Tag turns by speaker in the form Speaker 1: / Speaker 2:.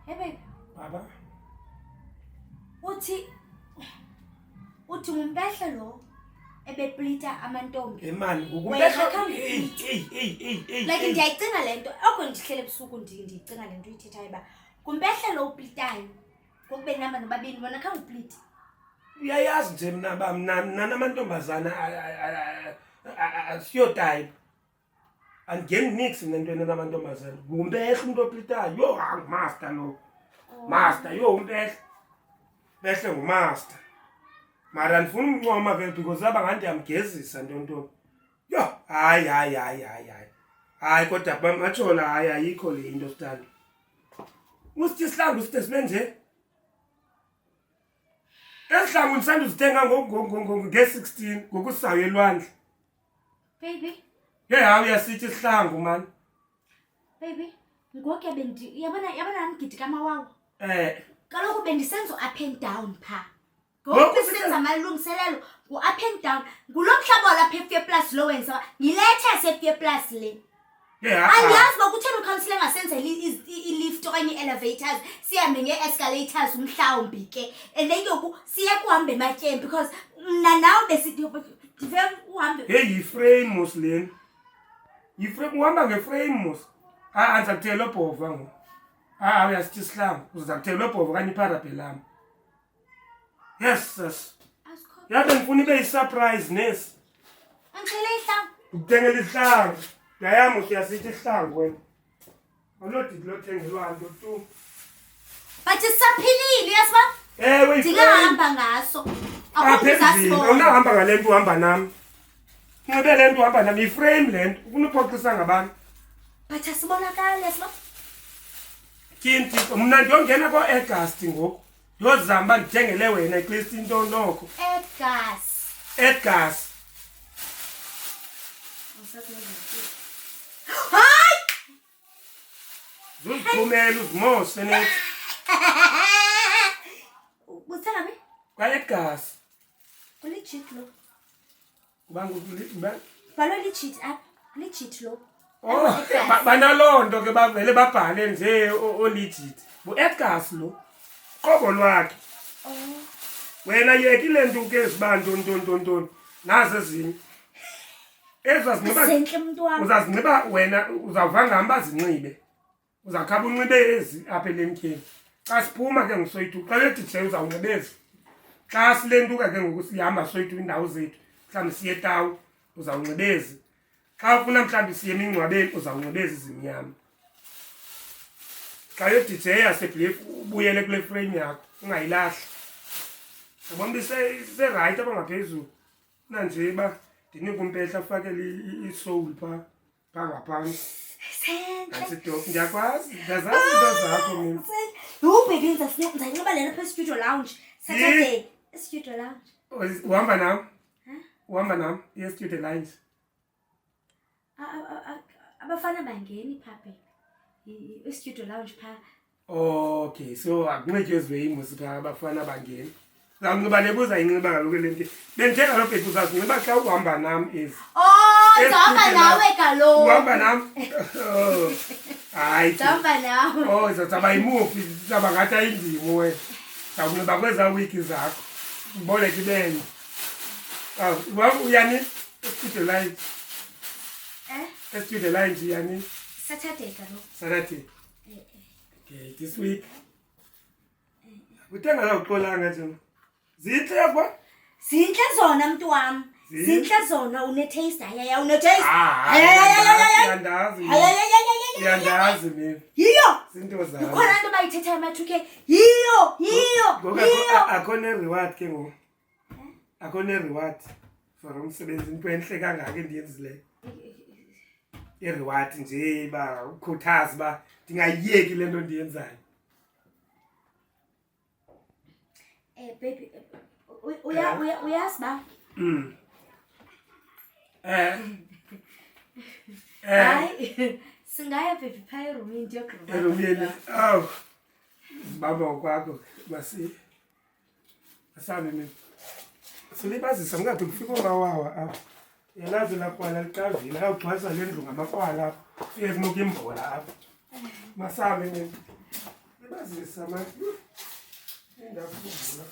Speaker 1: Hey babe.
Speaker 2: Baba.
Speaker 1: Uthi ngumbehle lo ebeplita amantombi.
Speaker 2: Imani ukumbehla. Hey.
Speaker 1: Like ndiyayicinga lento. Oko ndihlele ebusuku ndiyicinga lento uyithethayo ba. Kumbehle lo uplitayo. Kokube namba nobabini bona kha uplita.
Speaker 2: Uyayazi nje mina namantombazana asiyo type. Angeni nix nentweni namantombazana. Ngumbehla umuntu oplitayo. Yo master lo. Master yo umbehla. Behle ngumaster. Mara ndifuna umncoma vele because abangandi yamgezisa ntonto. Yo hayi. Hayi kodwa matshola hayi ayikho le into sithanda. Usithi isihlangu sithe sibe nje. Esihlangu nisanda uzithenga nge-16 ngokusayo elwandle.
Speaker 1: Baby.
Speaker 2: Hayi uyasithi isihlangu man.
Speaker 1: Baby, ngoke yabona ngigidi kamawawa. Kaloku bendisenzo up and down pha. Ngoku senza amalungiselelo ku-up and down. Ngulomhlaba lapha e-Fear Plus lo wenza. Ngiletha se-Fear Plus le. Andiyazi bokuthena ucounselor ngasenza i-lift okanye i-elevators sihambe nge-escalators umhlawumbi ke. And then yoku siye kuhambe ematyeni because mna nawe besithi uhambe.
Speaker 2: Hey yi-frame Muslim. Yi-frame uhamba nge-frame mus. Andizakuthela obhova ngo. Uyasithi isihlangu uzakuthela obhova okanye iparabellum. Yes. Yabe ngifuna ibe yi-surprise nesi.
Speaker 1: Angicela ihlangu.
Speaker 2: Ukuthengela ihlangu. Yayami usiyasithi ihlangu wena. Awulodidi lothengelwa nto tu.
Speaker 1: But sisaphilile yasiba?
Speaker 2: Ewe
Speaker 1: ndingahamba ngaso. Akuzasibona.
Speaker 2: Awunahamba ngale nto uhamba nami. Ngibe le nto uhamba nami i-frame le nto. Ufuna uphoxisa ngabantu.
Speaker 1: But asibonakala yasiba?
Speaker 2: Kinti mna ndiyongena ko-August ngoku. Ndiyozama ndithengele wena at least into noko. Edgas.
Speaker 1: Hayi!
Speaker 2: Zuziphumela uzimose nethi.
Speaker 1: Uthenga phi?
Speaker 2: Kwa-Edgas.
Speaker 1: Legit lo.
Speaker 2: Kuba
Speaker 1: Balo legit apha. Legit lo.
Speaker 2: Banaloo nto ke bavele babhale nje o-legit. Bu-Edgas lo. Qobo lwakhe. Wena yekile nto ke zibantu nazo ezinye.
Speaker 1: Zenhle umuntu wami.
Speaker 2: Uzazinxiba wena uzawuvanga hamba zinxibe. Uzakhaba unxibe ezi apha elentyeni. Xa siphuma ke ngosoyitu xa lethi nje uzawunxibeza. Xa silentuka ke ngoku sihamba soyitu indawo zethu. Mhlawumbi siye etawu uzawunxibeza. Xa ufuna mhlawumbi siye emingcwabeni uzawunxibeza izimnyama. Xa le-DJ yasebhlef ubuyele kule frame yakho ungayilahli. Yabona ise-right apha ngaphezulu. Nanje uba ndinike umpehla afakele i-soul phaa ngaphantsi. Sentle. Ndiyakwazi ndazazi into zakho mina.
Speaker 1: Baby ndizayinxiba lena phaa e-studio lounge. Saturday e-studio lounge.
Speaker 2: Uhamba nam? Uhamba nam i-studio lounge?
Speaker 1: Abafana bangeni phaa baby. I-studio lounge phaa.
Speaker 2: Okay, so akunqetyezwe imusi phaa abafana bangeni. Uzawunxiba le buzayinxiba kaloku le nto. Bendithe kaloku bhethi uzazinxiba xa uhamba nam ezi.
Speaker 1: Ndihamba nawe kaloku.
Speaker 2: Uhamba nam? Hayi.
Speaker 1: Ndihamba nawe.
Speaker 2: Izawuba yimuvi, izawuba ngathi ayindimo wena. Ndawunxiba kwezaa wiki zakho. Mboleke ibenye. Uyani? E-studio line. E-studio line nje yani?
Speaker 1: Saturday kaloku.
Speaker 2: Saturday. Okay, this week. Uthenga la uxolanga nje. Zinhle kwa?
Speaker 1: Zinhle zona mntu wami. Zinhle zona une-taste. Une-taste.
Speaker 2: Uyandazi. Uyandazi mina.
Speaker 1: Yiyo.
Speaker 2: Zinto zami.
Speaker 1: Ukhona into bayithethayo ama-2K. Yiyo.
Speaker 2: Akhona reward ke ngoku. Akhona reward for umsebenzi into enhle kangaka endiyenzileyo. I-reward nje ba ukhuthaza ba ndingayiyeki le nto ndiyenzayo.
Speaker 1: Baby uyazi ba? Hayi singaya baby phaa erumini ndiyogqiba.
Speaker 2: Erumini. Baba ngokwakho masabe mina. Silibazisa mngade kufika ongawawa apha. Yalazi lakwala licavile ayawuxhasa le ndlu ngamakwala apha. Ufike kunuka imbola apha. Masabe mina. Kwazisa manje. Indakukhumbula